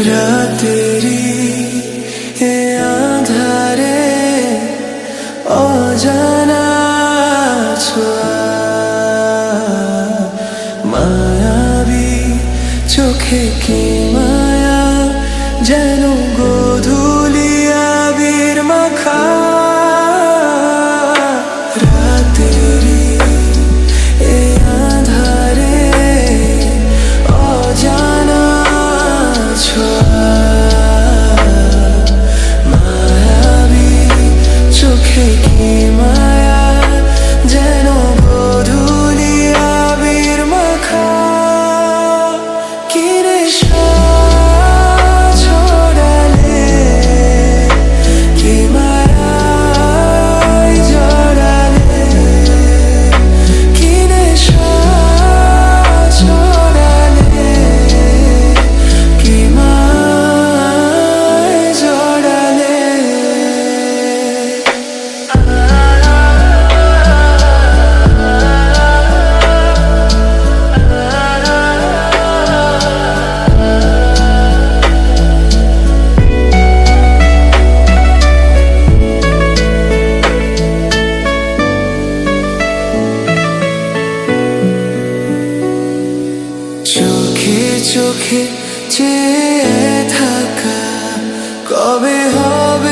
রাতেরি এ আঁধারে অজানা ছোঁয়া, মায়াবী চোখে কি মায়া, যেন গোধূলি আবির মাখা। রাতেরি এ আঁধারে অজানা ছোঁয়া, মায়াবী চোখে কি মায়া, যেন গোধূলি আবির মাখা। কি নেশা ছড়ালে, কি মায়ায় জড়ালে, কি নেশা ছড়ালে, কি মায়ায় জড়ালে। চোখে চোখে চেয়ে থাকা, কবে হবে